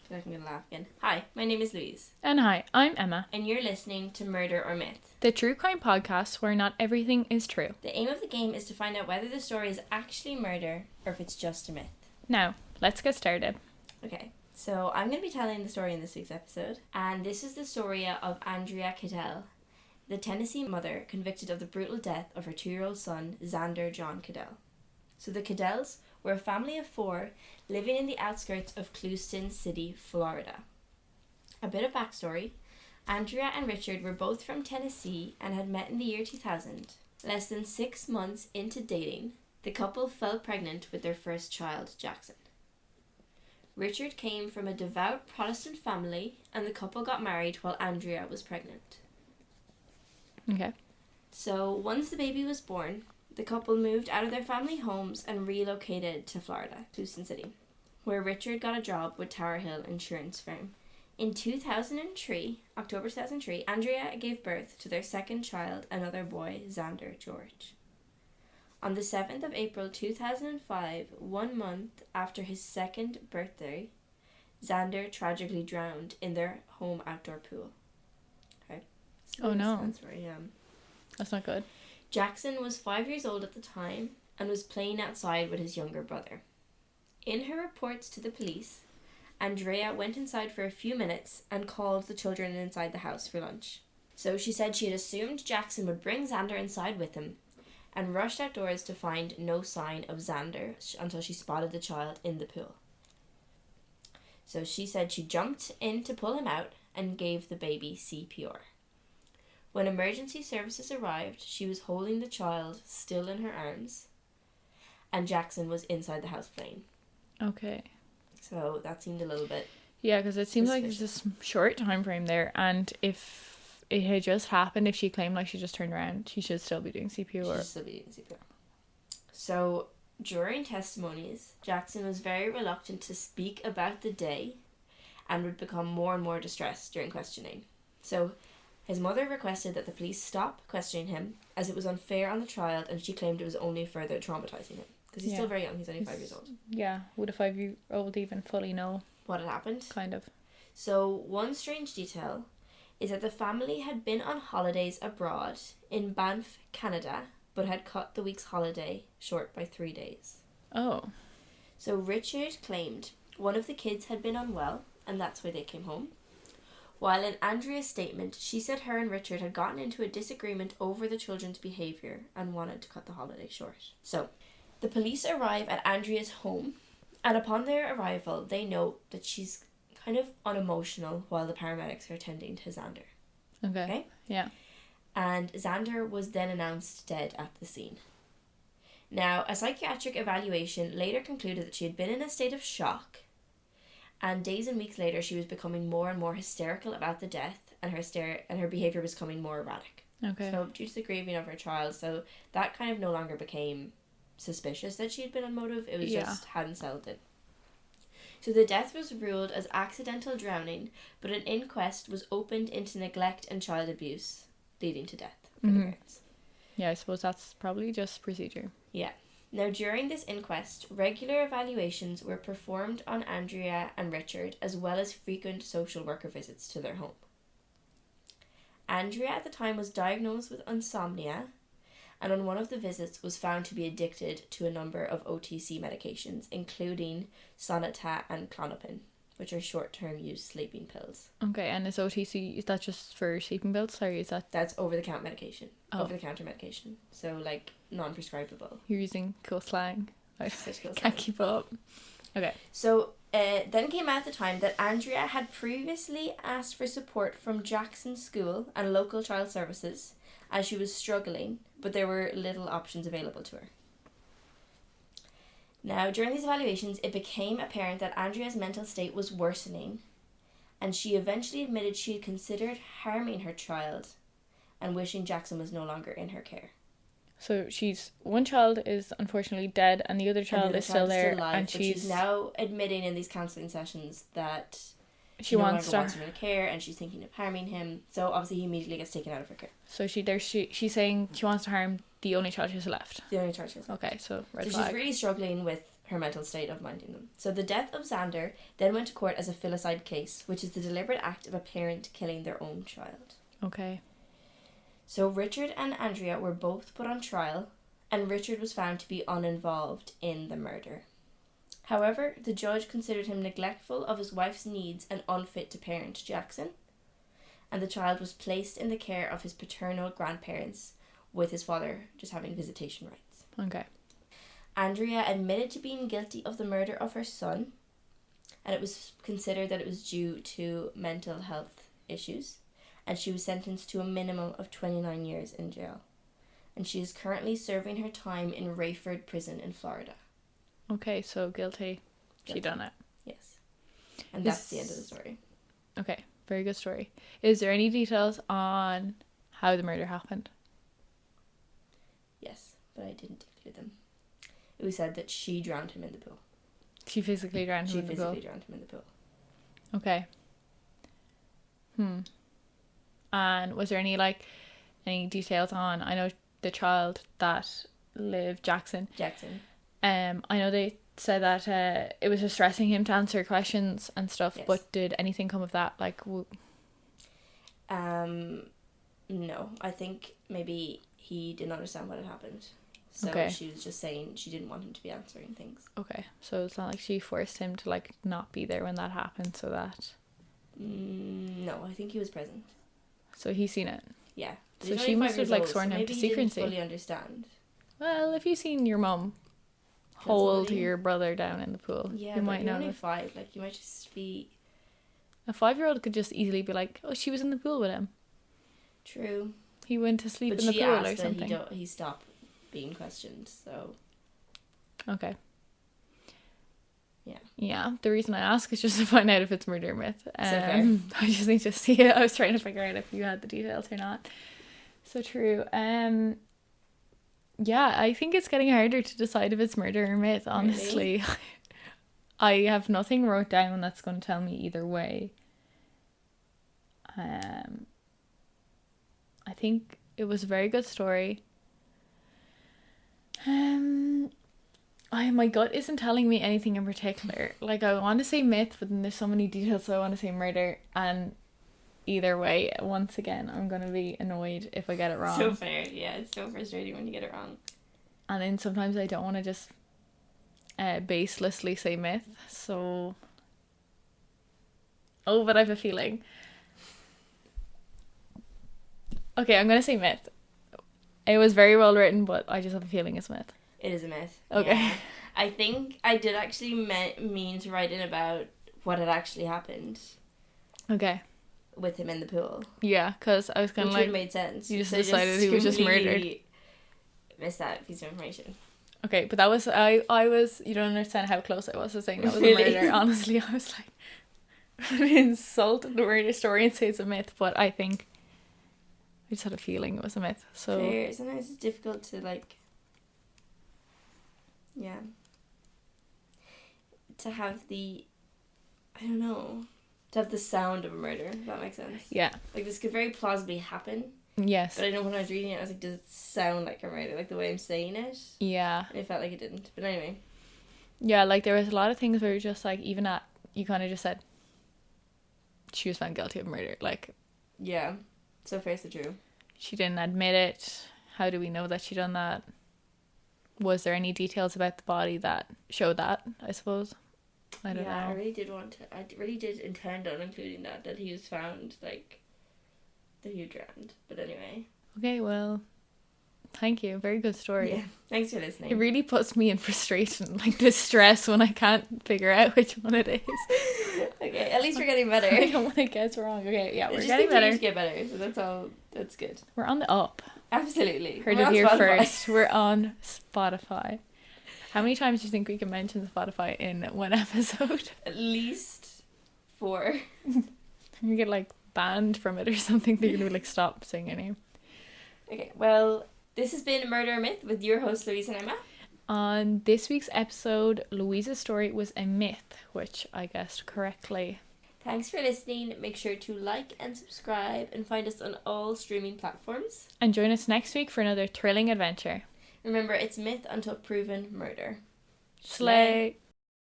I feel like I'm going to laugh again. Hi, my name is Louise. And hi, I'm Emma. And you're listening to Murder or Myth, the true crime podcast where not everything is true. The aim of the game is to find out whether the story is actually murder or if it's just a myth. Now, let's get started. Okay, so I'm going to be telling the story in this week's episode. And this is the story of Andrea Cadell, the Tennessee mother convicted of the brutal death of her 2-year-old son, Xander John Cadell. So the Cadells were a family of 4 living in the outskirts of Clewiston City, Florida. A bit of backstory. Andrea and Richard were both from Tennessee and had met in the year 2000. Less than 6 months into dating, the couple fell pregnant with their first child, Jackson. Richard came from a devout Protestant family and the couple got married while Andrea was pregnant. Okay. So once the baby was born, the couple moved out of their family homes and relocated to Florida, Clewiston City, where Richard got a job with Tower Hill Insurance Firm. In October 2003, Andrea gave birth to their second child, another boy, Xander George. On the 7th of April 2005, 1 month after his second birthday, Xander tragically drowned in their home outdoor pool. Okay. So oh no. That's where I am. That's not good. Jackson was 5 years old at the time and was playing outside with his younger brother. In her reports to the police, Andrea went inside for a few minutes and called the children inside the house for lunch. So she said she had assumed Jackson would bring Xander inside with him and rushed outdoors to find no sign of Xander until she spotted the child in the pool. So she said she jumped in to pull him out and gave the baby CPR. When emergency services arrived, she was holding the child still in her arms, and Jackson was inside the house playing. Okay. So that seemed a little bit... Yeah, because it seems like there's this short time frame there, and if it had just happened, if she claimed like she just turned around, she should still be doing CPR. She should still be doing CPR. So, during testimonies, Jackson was very reluctant to speak about the day and would become more and more distressed during questioning. So, his mother requested that the police stop questioning him as it was unfair on the child, and she claimed it was only further traumatizing him. Because he's still very young, he's only 5 years old. Yeah, would a 5-year-old even fully know what had happened? Kind of. So, one strange detail is that the family had been on holidays abroad in Banff, Canada, but had cut the week's holiday short by 3 days. Oh. So Richard claimed one of the kids had been unwell, and that's why they came home. While in Andrea's statement, she said her and Richard had gotten into a disagreement over the children's behaviour and wanted to cut the holiday short. So, the police arrive at Andrea's home, and upon their arrival, they note that she's kind of unemotional while the paramedics are attending to Xander. Okay? Yeah. And Xander was then announced dead at the scene. Now, a psychiatric evaluation later concluded that she had been in a state of shock, and days and weeks later she was becoming more and more hysterical about the death, and her behaviour was becoming more erratic. Okay. So, due to the grieving of her child, so that kind of no longer became suspicious that she had been on motive, it was just hadn't settled in. So the death was ruled as accidental drowning, but an inquest was opened into neglect and child abuse, leading to death for the parents. Yeah, I suppose that's probably just procedure. Yeah. Now, during this inquest, regular evaluations were performed on Andrea and Richard, as well as frequent social worker visits to their home. Andrea at the time was diagnosed with insomnia, and on one of the visits was found to be addicted to a number of OTC medications, including Sonata and Klonopin, which are short-term use sleeping pills. Okay, and is OTC, is that just for sleeping pills? Sorry, is that... That's over-the-counter medication. Oh. Over-the-counter medication. So, like, non-prescribable. You're using cool slang. I cool can't keep up. Okay. So, then came out the time that Andrea had previously asked for support from Jackson's school and local child services as she was struggling, but there were little options available to her. Now, during these evaluations, it became apparent that Andrea's mental state was worsening, and she eventually admitted she had considered harming her child and wishing Jackson was no longer in her care. So one child is unfortunately dead and the other child is still there, alive, and she's now admitting in these counselling sessions that she no wants longer wants him in care, and she's thinking of harming him. So obviously he immediately gets taken out of her care. So she's saying she wants to harm the only child she's left. The only child she's left. Okay, so red so flag. She's really struggling with her mental state of minding them. So the death of Xander then went to court as a filicide case, which is the deliberate act of a parent killing their own child. Okay. So Richard and Andrea were both put on trial, and Richard was found to be uninvolved in the murder. However, the judge considered him neglectful of his wife's needs and unfit to parent Jackson, and the child was placed in the care of his paternal grandparents, with his father just having visitation rights. Okay. Andrea admitted to being guilty of the murder of her son, and it was considered that it was due to mental health issues, and she was sentenced to a minimum of 29 years in jail. And she is currently serving her time in Rayford Prison in Florida. Okay, so guilty. She done it. Yes. And that's the end of the story. Okay, very good story. Is there any details on how the murder happened? Yes, but I didn't include them. It was said that she drowned him in the pool. She physically drowned him in the pool? She physically drowned him in the pool. Okay. And was there any details on, I know the child that lived, Jackson. I know they said that it was distressing him to answer questions and stuff, yes. But did anything come of that? No. I think maybe he didn't understand what had happened. So she was just saying she didn't want him to be answering things. Okay. So it's not like she forced him to not be there when that happened, so that... No, I think he was present. So he's seen it? Yeah. So she must have sworn him to secrecy. Maybe he didn't fully understand. Well, if you've seen your mum hold your brother down in the pool, you might know. You're only 5. You might just be... A 5-year-old could just easily be like, oh, she was in the pool with him. True. He went to sleep in the pool or something. But he stopped being questioned, so... Okay. Yeah. Yeah, the reason I ask is just to find out if it's murder or myth. So fair. I just need to see it. I was trying to figure out if you had the details or not. So true. Yeah, I think it's getting harder to decide if it's murder or myth, honestly. Really? I have nothing wrote down that's going to tell me either way. I think it was a very good story. My gut isn't telling me anything in particular. I want to say myth, but then there's so many details, so I want to say murder. And either way, once again, I'm going to be annoyed if I get it wrong. So fair. Yeah, it's so frustrating when you get it wrong. And then sometimes I don't want to just baselessly say myth. So... Oh, but I have a feeling. Okay, I'm going to say myth. It was very well written, but I just have a feeling it's myth. It is a myth. Okay. Yeah. I think I did actually mean to write in about what had actually happened. Okay. With him in the pool. Yeah, because I was kind of Which would have made sense. You just decided he was just murdered. Missed that piece of information. Okay, but that was... I was... You don't understand how close I was to saying that was Really? a murder. Honestly, I was insult the murder story and say it's a myth, but I think... I just had a feeling it was a myth, so... Fair. Sometimes it's difficult to, yeah. To have the... I don't know. To have the sound of a murder, if that makes sense. Yeah. This could very plausibly happen. Yes. But I know when I was reading it, I was like, does it sound like a murder? The way I'm saying it? Yeah. And it felt like it didn't. But anyway. Yeah, there was a lot of things where you're just even at... You kind of just said... She was found guilty of murder. Yeah. So fair, so true. She didn't admit it. How do we know that she done that? Was there any details about the body that show that, I suppose? I don't know. I really did intend on including that he was found, that he drowned. But anyway. Okay, well, thank you. Very good story. Yeah, thanks for listening. It really puts me in frustration, distress when I can't figure out which one it is. Okay, at least we're getting better. I don't want to guess wrong. Okay, yeah, we're getting better. To get better, so that's all. That's good. We're on the up. Absolutely. Heard it here first. We're on Spotify. How many times do you think we can mention Spotify in one episode? At least 4. You get banned from it or something. They're gonna be stop saying your name. Okay, well, this has been Murder or Myth with your hosts Louise and Emma. On this week's episode, Louise's story was a myth, which I guessed correctly. Thanks for listening. Make sure to like and subscribe and find us on all streaming platforms. And join us next week for another thrilling adventure. Remember, it's myth until proven murder. Slay.